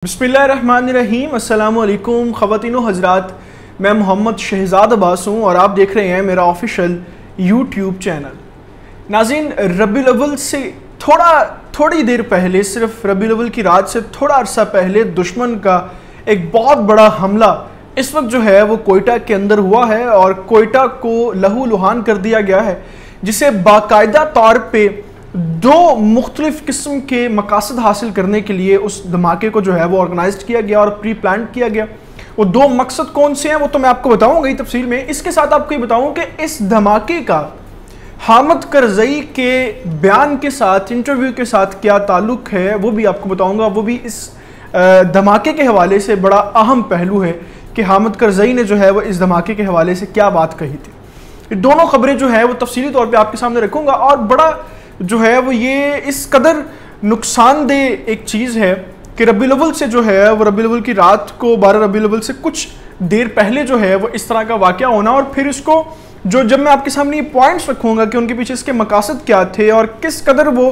बिस्मिल्लाहिर्रहमानिर्रहीम अस्सलामुअलैकुम ख़वातीनो हज़रात, मैं मोहम्मद शहजाद अब्बास हूँ और आप देख रहे हैं मेरा ऑफिशियल यूट्यूब चैनल। नाज़रीन, रबीउल अव्वल से थोड़ी देर पहले, सिर्फ रबीउल अव्वल की रात से थोड़ा अरसा पहले दुश्मन का एक बहुत बड़ा हमला इस वक्त जो है वो कोयटा के अंदर हुआ है और कोयटा को लहू लुहान कर दिया गया है, जिसे बाकायदा तौर पर दो मुख्तलिफ किस्म के मकासद हासिल करने के लिए उस धमाके को जो है वो ऑर्गेनाइज किया गया और प्री प्लान किया गया। वो दो मकसद कौन से हैं वो तो मैं आपको बताऊंगा ही तफसील में। इसके साथ आपको ये बताऊं कि इस धमाके का हामिद करज़ई के बयान के साथ, इंटरव्यू के साथ क्या ताल्लुक है वो भी आपको बताऊंगा। वो भी इस धमाके के हवाले से बड़ा अहम पहलू है कि हामिद करज़ई ने जो है वो इस धमाके के हवाले से क्या बात कही थी। ये दोनों खबरें जो है वो तफसीली तौर पर आपके सामने रखूँगा और बड़ा जो है वो ये इस कदर नुकसानदेह एक चीज़ है कि रबीउल अव्वल से जो है वो रबीउल अव्वल की रात को 12 रबीउल अव्वल से कुछ देर पहले जो है वो इस तरह का वाक़या होना और फिर इसको जब मैं आपके सामने ये पॉइंट्स रखूँगा कि उनके पीछे इसके मकासद क्या थे और किस कदर वो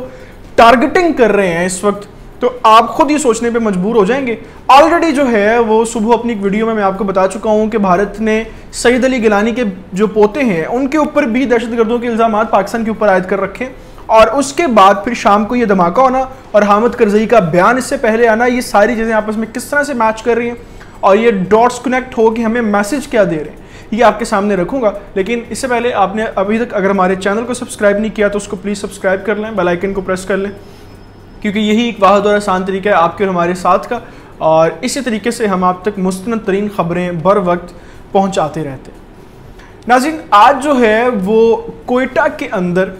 टारगेटिंग कर रहे हैं इस वक्त, तो आप खुद ये सोचने पे मजबूर हो जाएंगे। ऑलरेडी जो है वो सुबह अपनी एक वीडियो में मैं आपको बता चुका हूँ कि भारत ने सईद अली गिलानी के जो पोते हैं उनके ऊपर भी दहशतगर्दों के इल्ज़ाम पाकिस्तान के ऊपर आयद कर रखे और उसके बाद फिर शाम को ये धमाका होना और हामिद करज़ई का बयान इससे पहले आना, ये सारी चीज़ें आपस में किस तरह से मैच कर रही हैं और ये डॉट्स कनेक्ट हो कि हमें मैसेज क्या दे रहे हैं ये आपके सामने रखूंगा। लेकिन इससे पहले आपने अभी तक अगर हमारे चैनल को सब्सक्राइब नहीं किया तो उसको प्लीज़ सब्सक्राइब कर लें, बेल आइकन को प्रेस कर लें, क्योंकि यही एक वाहिद और आसान तरीका है आपके और हमारे साथ का, और इसी तरीके से हम आप तक मुस्तनद तरीन ख़बरें बर वक्त पहुँचाते रहते हैं। नाज़रीन, आज जो है वो कोयटा के अंदर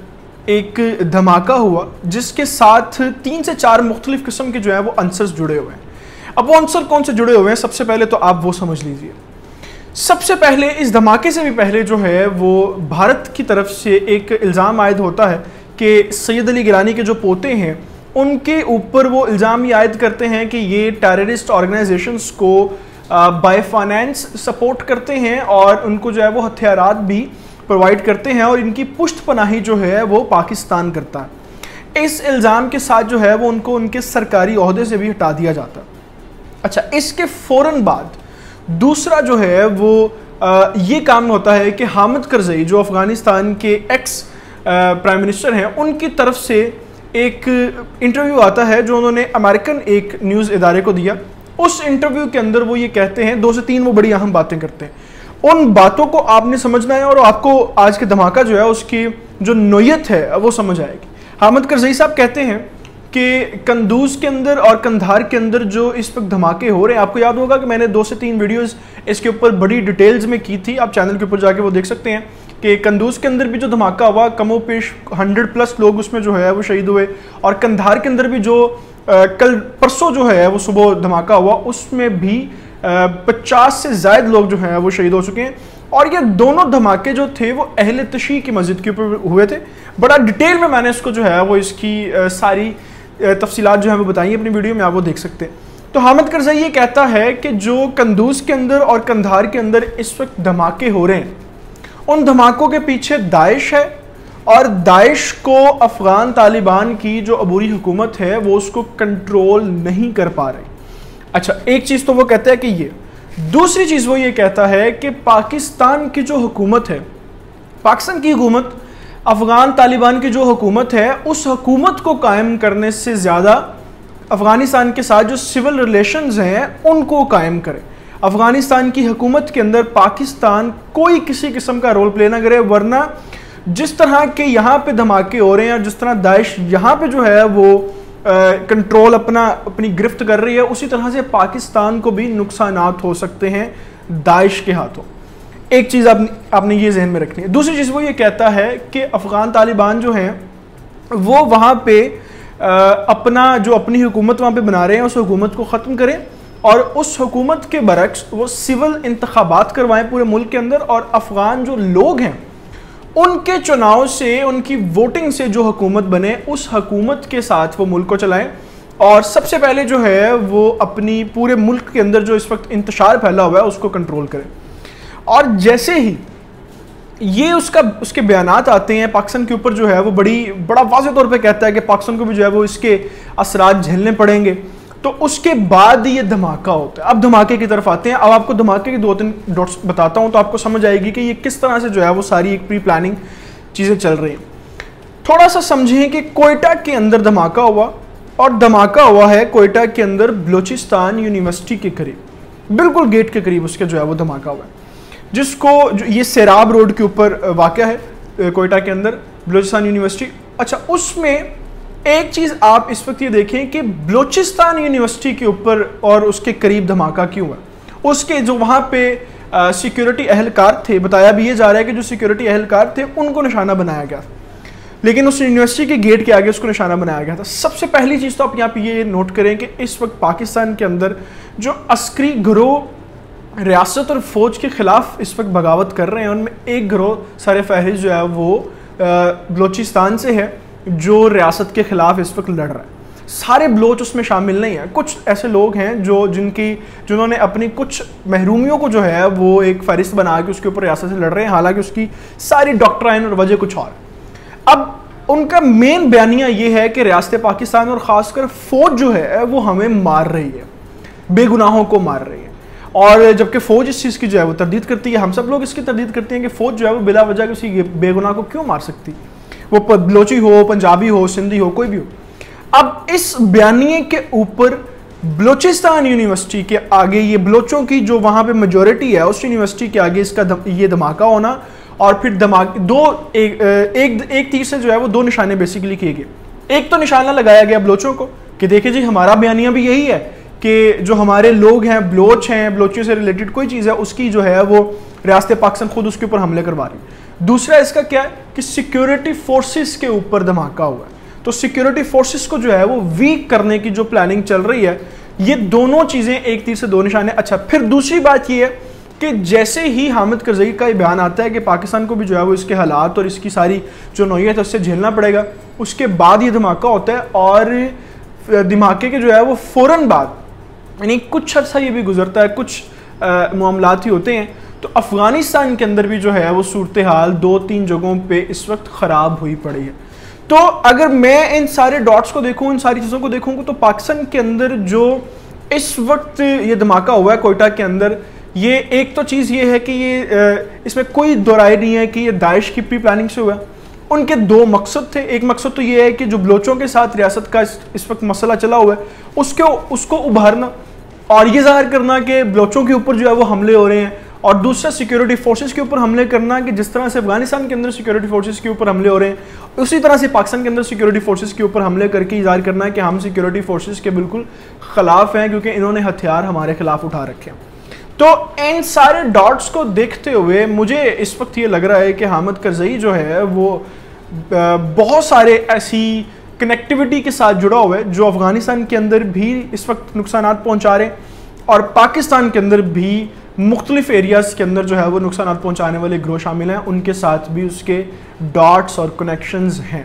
एक धमाका हुआ जिसके साथ 3 से 4 मुख्तलिफ किस्म के जो है वो अंसर्स जुड़े हुए हैं। अब वो अंसर कौन से जुड़े हुए हैं सबसे पहले तो आप वो समझ लीजिए। सबसे पहले इस धमाके से भी पहले जो है वो भारत की तरफ से एक इल्ज़ाम आयद होता है कि सैयद अली गिलानी के जो पोते हैं उनके ऊपर वो इल्ज़ाम ये आयद करते हैं कि ये टेररिस्ट ऑर्गेनाइजेशंस को बाय फाइनेंस सपोर्ट करते हैं और उनको जो है वो हथियारात भी प्रोवाइड करते हैं और इनकी पुष्ट पनाही जो है वो पाकिस्तान करता है। इस इल्ज़ाम के साथ जो है वो उनको उनके सरकारी ओहदे से भी हटा दिया जाता है। अच्छा, इसके फ़ौरन बाद दूसरा जो है वो ये काम होता है कि हामिद करज़ई जो अफ़गानिस्तान के एक्स प्राइम मिनिस्टर हैं उनकी तरफ से एक इंटरव्यू आता है जो उन्होंने अमेरिकन एक न्यूज़ इदारे को दिया। उस इंटरव्यू के अंदर वो ये कहते हैं 2 से 3 वो बड़ी अहम बातें करते हैं। उन बातों को आपने समझना है और आपको आज के धमाका जो है उसकी जो नोयत है वो समझ आएगी। हामिद करज़ई साहब कहते हैं कि कंदूज के अंदर और कंधार के अंदर जो इस वक्त धमाके हो रहे हैं, आपको याद होगा कि मैंने 2 से 3 वीडियोस इसके ऊपर बड़ी डिटेल्स में की थी, आप चैनल के ऊपर जाके वो देख सकते हैं कि कंदूज के अंदर भी जो धमाका हुआ कमोपेश 100+ लोग उसमें जो है वो शहीद हुए और कंधार के अंदर भी जो कल परसों जो है वो सुबह धमाका हुआ उसमें भी 50 से ज़ायद लोग जो हैं वो शहीद हो चुके हैं। और ये दोनों धमाके जो थे वो अहले तशी की मस्जिद के ऊपर हुए थे। बड़ा डिटेल में मैंने इसको जो है वो इसकी सारी तफसीलात जो है वो बताई अपनी वीडियो में, आप वो देख सकते हैं। तो हामिद करज़ई ये कहता है कि जो कंदूज के अंदर और कंधार के अंदर इस वक्त धमाके हो रहे हैं उन धमाकों के पीछे दाइश है और दाइश को अफ़गान तालिबान की जो अबूरी हुकूमत है वो उसको कंट्रोल नहीं कर पा रही। अच्छा, एक चीज़ तो वो कहता है कि ये, दूसरी चीज़ वो ये कहता है कि पाकिस्तान की जो हुकूमत है, पाकिस्तान की हुकूमत अफ़गान तालिबान की जो हुकूमत है उस हुकूमत को कायम करने से ज़्यादा अफ़गानिस्तान के साथ जो सिविल रिलेशंस हैं उनको कायम करे। अफ़गानिस्तान की हुकूमत के अंदर पाकिस्तान कोई किसी किस्म का रोल प्ले ना करे, वरना जिस तरह के यहाँ पे धमाके हो रहे हैं और जिस तरह दाइश यहाँ पे जो है वो कंट्रोल अपनी गिरफ्त कर रही है, उसी तरह से पाकिस्तान को भी नुकसानात हो सकते हैं दाइश के हाथों। एक चीज़ आपने ये जहन में रखनी है। दूसरी चीज़ वो ये कहता है कि अफ़गान तालिबान जो हैं वो वहाँ पे अपनी हुकूमत वहाँ पे बना रहे हैं, उस हुकूमत को ख़त्म करें और उस हुकूमत के बरक्स वो सिविल इंतखाबात करवाएं पूरे मुल्क के अंदर और अफ़गान जो लोग हैं उनके चुनाव से, उनकी वोटिंग से जो हुकूमत बने उस हुकूमत के साथ वो मुल्क को चलाएं और सबसे पहले जो है वो अपनी पूरे मुल्क के अंदर जो इस वक्त इंतशार फैला हुआ है उसको कंट्रोल करें। और जैसे ही ये उसके बयानात आते हैं पाकिस्तान के ऊपर जो है वो बड़ा वाज़ेह तौर पे कहता है कि पाकिस्तान को भी जो है वो इसके असरात झेलने पड़ेंगे तो उसके बाद ये धमाका होता है। अब धमाके की तरफ आते हैं। अब आपको धमाके के 2-3 डॉट्स बताता हूं तो आपको समझ आएगी कि ये किस तरह से जो है वो सारी एक प्री प्लानिंग चीजें चल रही हैं। थोड़ा सा समझें कि कोयटा के अंदर धमाका हुआ, और धमाका हुआ है कोयटा के अंदर बलूचिस्तान यूनिवर्सिटी के करीब, बिल्कुल गेट के करीब उसके जो है वो धमाका हुआ है, जिसको ये सैराब रोड के ऊपर वाक़या है कोयटा के अंदर बलूचिस्तान यूनिवर्सिटी। अच्छा, उसमें एक चीज़ आप इस वक्त ये देखें कि बलूचिस्तान यूनिवर्सिटी के ऊपर और उसके करीब धमाका क्यों है। उसके जो वहाँ पे सिक्योरिटी अहलकार थे, बताया भी ये जा रहा है कि जो सिक्योरिटी अहलकार थे उनको निशाना बनाया गया, लेकिन उस यूनिवर्सिटी के गेट के आगे उसको निशाना बनाया गया था। सबसे पहली चीज़ तो आप यहाँ पे ये नोट करें कि इस वक्त पाकिस्तान के अंदर जो अस्करी गिरोह रियासत और फौज के खिलाफ इस वक्त बगावत कर रहे हैं, उनमें एक गिरोह सर फहरिस्त जो है वो बलूचिस्तान से है, जो रियासत के खिलाफ इस वक्त लड़ रहा है। सारे बलोच उसमें शामिल नहीं है, कुछ ऐसे लोग हैं जिन्होंने अपनी कुछ महरूमियों को जो है वो एक फहरिस्त बना के उसके ऊपर रियासत से लड़ रहे हैं, हालांकि उसकी सारी डॉक्ट्राइन और वजह कुछ और। अब उनका मेन बयानिया ये है कि रियासत पाकिस्तान और ख़ासकर फ़ौज जो है वो हमें मार रही है, बेगुनाहों को मार रही है। और जबकि फ़ौज इस चीज़ की जो है वो तरदीद करती है, हम सब लोग इसकी तरदीद करते हैं कि फ़ौज जो है वो बिला वजह किसी बेगुनाह को क्यों मार सकती, वो बलोची हो, पंजाबी हो, सिंधी हो, कोई भी हो। अब इस बयानिए के ऊपर बलूचिस्तान यूनिवर्सिटी के आगे, ये बलोचों की जो वहाँ पे मेजॉरिटी है उस यूनिवर्सिटी के आगे इसका ये धमाका होना, और फिर एक तीर से जो है वो 2 निशाने बेसिकली किए गए। एक तो निशाना लगाया गया बलोचों को कि देखिए जी हमारा बयानिया भी यही है कि जो हमारे लोग हैं बलोच हैं, बलोचियों से रिलेटेड कोई चीज़ है उसकी जो है वो रियासत पाकिस्तान खुद उसके ऊपर हमले करवा रही है। दूसरा इसका क्या है कि सिक्योरिटी फोर्सेस के ऊपर धमाका हुआ है, तो सिक्योरिटी फोर्सेस को जो है वो वीक करने की जो प्लानिंग चल रही है, ये दोनों चीज़ें एक तीर से 2 निशाने। अच्छा, फिर दूसरी बात ये है कि जैसे ही हामिद करज़ई का बयान आता है कि पाकिस्तान को भी जो है वो इसके हालात और इसकी सारी जो नौयत है उससे झेलना पड़ेगा, उसके बाद ये धमाका होता है। और धमाके के जो है वो फ़ौरन बाद, यानी कुछ अर्सा ये भी गुजरता है, कुछ मामलात ही होते हैं, तो अफ़गानिस्तान के अंदर भी जो है वो सूरत हाल 2-3 जगहों पर इस वक्त ख़राब हुई पड़ी है। तो अगर मैं इन सारे डॉट्स को देखूँ, इन सारी चीज़ों को देखूँगा, तो पाकिस्तान के अंदर जो इस वक्त ये धमाका हुआ है कोयटा के अंदर, ये एक तो चीज़ ये है कि ये इसमें कोई दो राय नहीं है कि ये दाइश की प्री प्लानिंग से हुआ। उनके 2 मकसद थे। एक मकसद तो ये है कि जो बलोचों के साथ रियासत का इस वक्त मसला चला हुआ है उसको उभारना और ये जाहिर करना कि बलोचों के ऊपर जो है वो हमले हो रहे हैं, और दूसरा सिक्योरिटी फोर्सेस के ऊपर हमले करना कि जिस तरह से अफगानिस्तान के अंदर सिक्योरिटी फोर्सेस के ऊपर हमले हो रहे हैं उसी तरह से पाकिस्तान के अंदर सिक्योरिटी फोर्सेस के ऊपर हमले करके जाहिर करना है कि हम सिक्योरिटी फोर्सेस के बिल्कुल खिलाफ हैं, क्योंकि इन्होंने हथियार हमारे खिलाफ उठा रखे हैं। तो इन सारे डॉट्स को देखते हुए मुझे इस वक्त ये लग रहा है कि हामिद करज़ई जो है वो बहुत सारे ऐसी कनेक्टिविटी के साथ जुड़ा हुआ है जो अफगानिस्तान के अंदर भी इस वक्त नुकसान पहुंचा रहे हैं, और पाकिस्तान के अंदर भी मुख्तलिफ एरियाज़ के अंदर जो है वो नुकसान पहुंचाने वाले गिरोह शामिल हैं, उनके साथ भी उसके डॉट्स और कनेक्शंस हैं।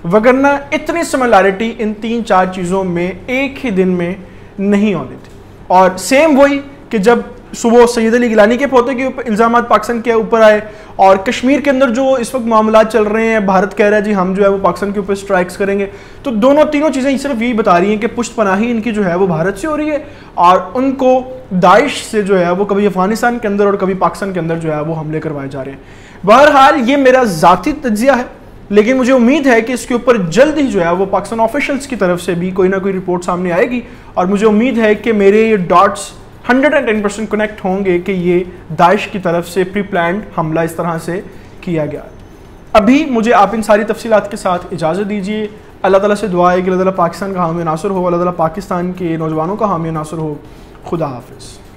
वगरना इतनी सिमिलैरिटी इन 3-4 चीज़ों में एक ही दिन में नहीं होनी थी। और सेम वही कि जब सुबह सैयद अली गिलानी के पोते के ऊपर इल्ज़ाम पाकिस्तान के ऊपर आए, और कश्मीर के अंदर जो इस वक्त मामला चल रहे हैं, भारत कह रहा है जी हम जो है वो पाकिस्तान के ऊपर स्ट्राइक्स करेंगे, तो तीनों चीज़ें सिर्फ यही बता रही हैं कि पुष्ट पनाही इनकी जो है वो भारत से हो रही है, और उनको दाइश से जो है वो कभी अफगानिस्तान के अंदर और कभी पाकिस्तान के अंदर जो है वो हमले करवाए जा रहे हैं। बहरहाल ये मेरा ज़ाती तज्जिया है, लेकिन मुझे उम्मीद है कि इसके ऊपर जल्द ही जो है वो पाकिस्तान ऑफिशियल्स की तरफ से भी कोई ना कोई रिपोर्ट सामने आएगी, और मुझे उम्मीद है कि मेरे ये डॉट्स 110% कनेक्ट होंगे कि ये दाइश की तरफ से प्री प्लान्ड हमला इस तरह से किया गया। अभी मुझे आप इन सारी तफसीलात के साथ इजाज़त दीजिए। अल्लाह ताला से दुआ है कि अल्लाह ताला पाकिस्तान का हामी नासर हो, अल्लाह ताला पाकिस्तान के नौजवानों का हामी नासर हो। खुदा हाफिज़।